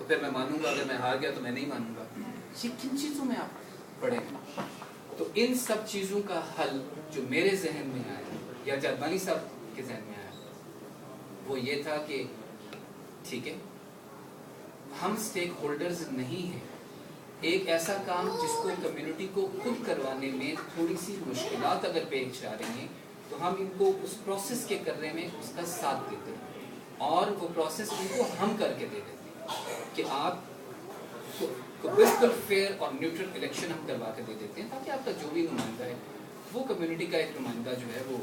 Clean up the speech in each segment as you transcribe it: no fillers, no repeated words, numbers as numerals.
پھر میں مانوں گا، اگر میں ہار گیا تو میں نہیں مانوں گا. یہ کن چیزوں میں آپ پڑھیں گے؟ تو ان سب چیزوں کا حل جو میرے ذہن میں آیا یا جادوانی صاحب کے ذہن میں آیا وہ یہ تھا کہ ٹھیک ہے ہم سٹیک ہولڈرز نہیں ہیں. ایک ایسا کام جس کو کمیونٹی کو خود کروانے میں تھوڑی سی مشکلات اگر پیش آ رہی ہیں تو ہم ان کو اس پروسیس کے کرنے میں اس کا ساتھ دیتے ہیں اور وہ پروسیس ان کو ہم کر کے دے دیتے ہیں کہ آپ کو بالکل فیئر اور نیوٹرل الیکشن ہم کروا کے دے دیتے ہیں تاکہ آپ کا جو بھی نمائندہ ہے وہ کمیونٹی کا ایک نمائندہ جو ہے وہ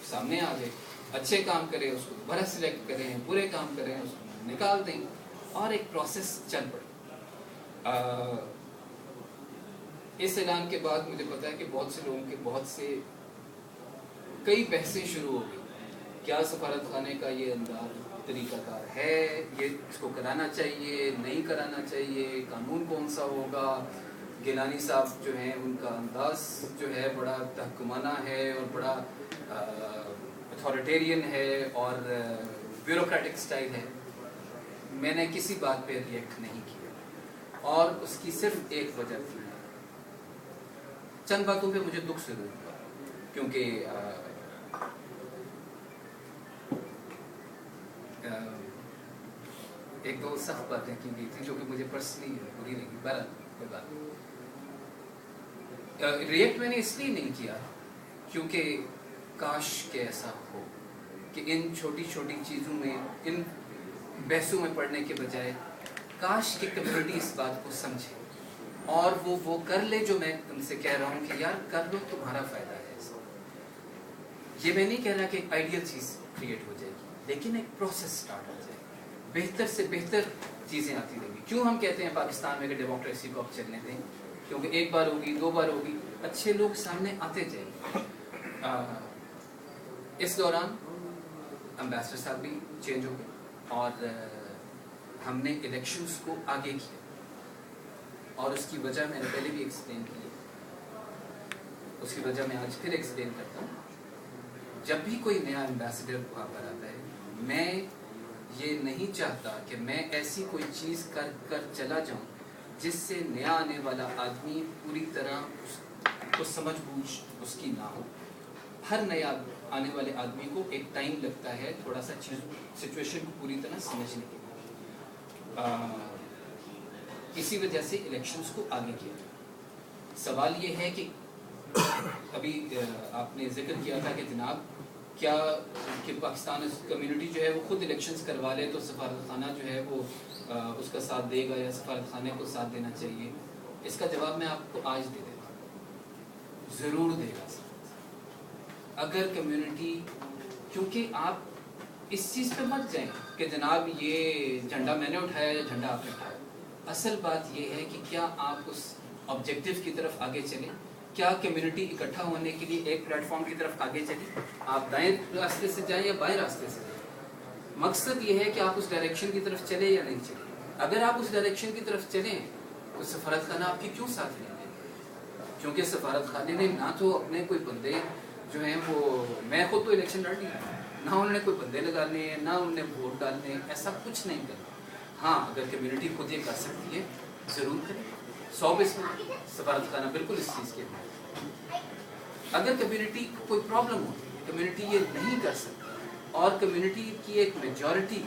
سامنے آ جائے، اچھے کام کرے اس کو دوبارہ سلیکٹ کریں، برے کام کریں اس کو نکال دیں اور ایک پروسیس چل پڑے. اس اعلان کے بعد مجھے پتا ہے کہ بہت سے لوگوں کے بہت سے کئی بحثیں شروع ہو گئی. کیا سفارت خانے کا یہ انداز طریقہ کار ہے، یہ اس کو کرانا چاہیے نہیں کرانا چاہیے، قانون کون سا ہوگا. گیلانی صاحب جو ہیں ان کا انداز جو ہے بڑا تحکمانہ ہے اور بڑا اتھارٹیرین ہے اور بیوروکریٹک سٹائل ہے. میں نے کسی بات پہ ریئیکٹ نہیں کیا اور اس کی صرف ایک وجہ تھی. چند باتوں پہ مجھے دکھ ضرور ہوا کیونکہ ایک دو سخت باتیں کی گئی تھیں جو کہ مجھے پرسنلی بری لگی. بہرحال کوئی بات نہیں. ریئیکٹ میں نے اس لیے نہیں کیا کیونکہ کاش کہ ایسا ہو کہ ان چھوٹی چھوٹی چیزوں میں ان بحثوں میں پڑھنے کے بجائے کاش کہ کمیونٹی اس بات کو سمجھے اور وہ کر لے جو میں ان سے کہہ رہا ہوں کہ یار کر لو تمہارا فائدہ ہے. یہ میں نہیں کہہ رہا کہ ایک آئیڈیل چیز کریٹ ہو جائے گی لیکن ایک پروسیس سٹارٹ ہو جائے گی، بہتر سے بہتر چیزیں آتی رہیں گی. کیوں ہم کہتے ہیں پاکستان میں کہ ڈیموکریسی کو اب چلنے دیں، کیونکہ ایک بار ہوگی دو بار ہوگی اچھے لوگ سامنے آتے جائیں گے. اس دوران امبیسڈر صاحب بھی چینج ہو گئے اور ہم نے الیکشنز کو آگے کیا اور اس کی وجہ میں نے پہلے بھی ایکسپلین کی، اس کی وجہ میں آج پھر ایکسپلین کرتا ہوں. جب بھی کوئی نیا امبیسڈر وہاں پر آتا ہے میں یہ نہیں چاہتا کہ میں ایسی کوئی چیز کر چلا جاؤں جس سے نیا آنے والا آدمی پوری طرح اس سمجھ بوجھ اس کی نہ ہو. ہر نیا آنے والے آدمی کو ایک ٹائم لگتا ہے تھوڑا سا سچویشن کو پوری طرح سمجھنے کے لیے. اسی وجہ سے الیکشنز کو آگے کیا. سوال یہ ہے کہ ابھی آپ نے ذکر کیا تھا کہ جناب کیا کہ پاکستان کمیونٹی جو ہے وہ خود الیکشنز کروا لے تو سفارت خانہ جو ہے وہ اس کا ساتھ دے گا یا سفارت خانے کو ساتھ دینا چاہیے؟ اس کا جواب میں آپ کو آج دے دیتا ہوں، ضرور دے گا. اگر کمیونٹی، کیونکہ آپ اس چیز پہ مت جائیں کہ جناب یہ جھنڈا میں نے اٹھایا یا جھنڈا آپ نے اٹھایا. اصل بات یہ ہے کہ کیا آپ اس آبجیکٹو کی طرف آگے چلیں، کیا کمیونٹی اکٹھا ہونے کے لیے ایک پلیٹ فارم کی طرف آگے چلیں. آپ دائیں راستے سے جائیں یا بائیں راستے سے جائیں، مقصد یہ ہے کہ آپ اس ڈائریکشن کی طرف چلیں یا نہیں چلیں. اگر آپ اس ڈائریکشن کی طرف چلیں تو سفارت خانہ آپ کی کیوں ساتھ لیں گے؟ کیونکہ سفارت خانے نے نہ تو اپنے کوئی بندے جو ہیں وہ، میں خود تو الیکشن لڑ نہیں ہوں، نہ انہوں نے کوئی بندے لگانے ہیں نہ انہوں نے ووٹ ڈالنے ہیں، ایسا کچھ نہیں کرنا. ہاں اگر کمیونٹی خود یہ کر سکتی ہے ضرور کریں، 100% سفارت خانہ بالکل اس چیز کے لیے. اگر کمیونٹی کو کوئی پرابلم ہو، کمیونٹی یہ نہیں کر سکتی اور کمیونٹی کی ایک میجورٹی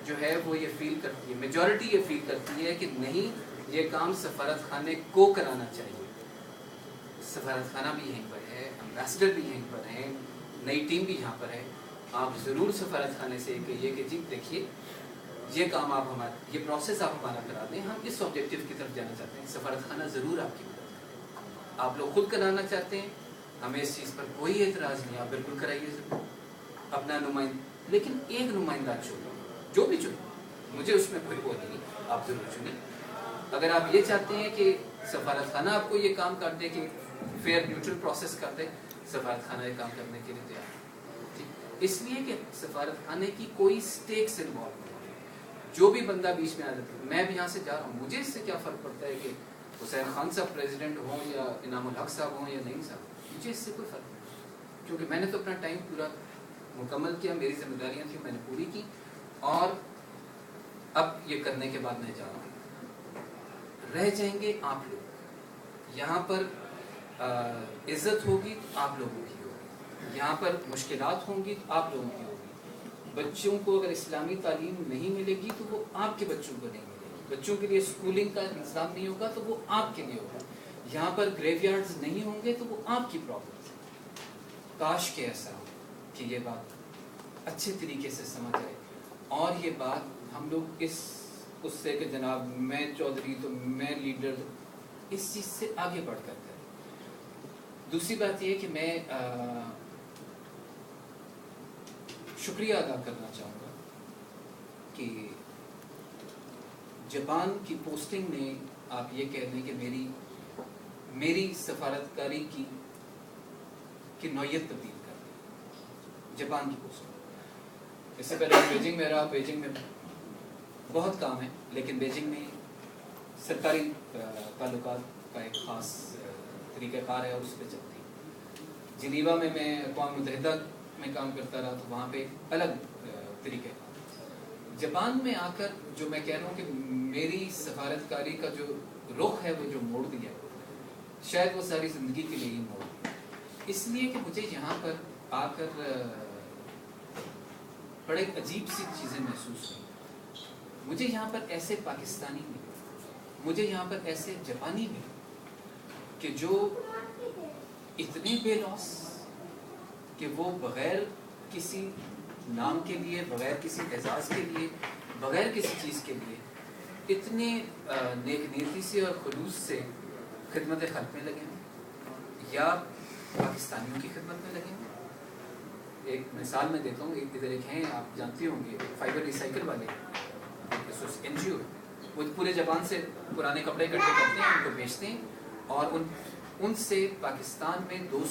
جو ہے وہ یہ فیل کرتی ہے، میجورٹی یہ فیل کرتی ہے کہ نہیں یہ کام سفارت خانے کو کرانا چاہیے. سفارت خانہ بھی یہیں پر ہے، امبیسڈر بھی یہیں پر ہیں، نئی ٹیم بھی یہاں پر ہے. آپ ضرور سفارت خانے سے کہیے کہ جی دیکھیے یہ کام آپ ہمارا، یہ پروسیس آپ ہمارا کرا دیں، ہم اس آبجیکٹیو کی طرف جانا چاہتے ہیں. سفارت خانہ ضرور آپ کی مدد کرے. آپ لوگ خود کرانا چاہتے ہیں، ہمیں اس چیز پر کوئی اعتراض نہیں، آپ بالکل کرائیے ضرور اپنا نمائندہ. لیکن ایک نمائندہ چنو، جو بھی چنو، مجھے اس میں کوئی وہ نہیں، آپ ضرور چنیں. اگر آپ یہ چاہتے ہیں کہ سفارت خانہ آپ کو یہ کام کر دے کہ فیئر نیوٹرل پروسیس کر دے، سفارت خانہ یہ کام کرنے کے لیے تیار ہے. اس لیے کہ سفارت خانے کی کوئی سٹیکس انوالو نہیں، جو بھی بندہ بیچ میں آ جاتا ہے. میں بھی یہاں سے جا رہا ہوں، مجھے اس سے کیا فرق پڑتا ہے کہ حسین خان صاحب پریزیڈنٹ ہوں یا انعام الحق صاحب ہوں یا نہیں صاحب، مجھے اس سے کوئی فرق نہیں، کیونکہ میں نے تو اپنا ٹائم پورا مکمل کیا، میری ذمہ داریاں تھیں میں نے پوری کی. اور اب یہ کرنے کے بعد میں جا رہا ہوں، رہ جائیں گے آپ لوگ، یہاں پر عزت ہوگی تو آپ لوگوں کی ہوگی، یہاں پر مشکلات ہوں گی تو آپ لوگوں کی ہوگی، بچوں کو اگر اسلامی تعلیم نہیں ملے گی تو وہ آپ کے بچوں کو نہیں ملے گی، بچوں کے لیے اسکولنگ کا انتظام نہیں ہوگا تو وہ آپ کے لیے ہوگا، یہاں پر گریو یارڈز نہیں ہوں گے تو وہ آپ کی پرابلم ہے۔ کاش کہ ایسا ہو کہ یہ بات اچھے طریقے سے سمجھ آئے، اور یہ بات ہم لوگ اس سے کہ جناب میں چودھری تو میں لیڈر، اس چیز سے آگے بڑھ کر کریں۔ دوسری بات یہ کہ میں شکریہ ادا کرنا چاہوں گا کہ جاپان کی پوسٹنگ نے، آپ یہ کہہ دیں کہ میری سفارتکاری کی نوعیت تبدیل کر دی، جاپان کی پوسٹنگ۔ اس سے پہلے بیجنگ میں رہا، بیجنگ میں بہت کام ہے، لیکن بیجنگ میں سرکاری تعلقات کا ایک خاص طریقہ کار ہے اور اس پہ چلتی ہے۔ جنیوا میں اقوام متحدہ میں کام کرتا رہا تو وہاں پہ الگ طریقہ کار۔ جاپان میں آ کر جو میں کہہ رہا ہوں کہ میری سفارتکاری کا جو رخ ہے وہ جو موڑ دیا، شاید وہ ساری زندگی کے لیے ہی موڑ دیا، اس لیے کہ مجھے یہاں پر آ کر بڑے عجیب سی چیزیں محسوس ہوئی۔ مجھے یہاں پر ایسے پاکستانی ملے، مجھے یہاں پر ایسے جاپانی ملے کہ جو اتنے بے لوس کہ وہ بغیر کسی نام کے لیے، بغیر کسی اعزاز کے لیے، بغیر کسی چیز کے لیے اتنے نیک نیتی سے اور خلوص سے خدمت خلق میں لگے ہیں، یا پاکستانیوں کی خدمت میں لگے ہیں۔ ایک مثال میں دیتا ہوں، ادھر ایک ہیں، آپ جانتے ہوں گے، فائبر ریسائیکل والے این جی او، وہ پورے جاپان سے پرانے کپڑے اکٹھے کرتے ہیں، ان کو بیچتے ہیں، اور ان سے پاکستان میں 200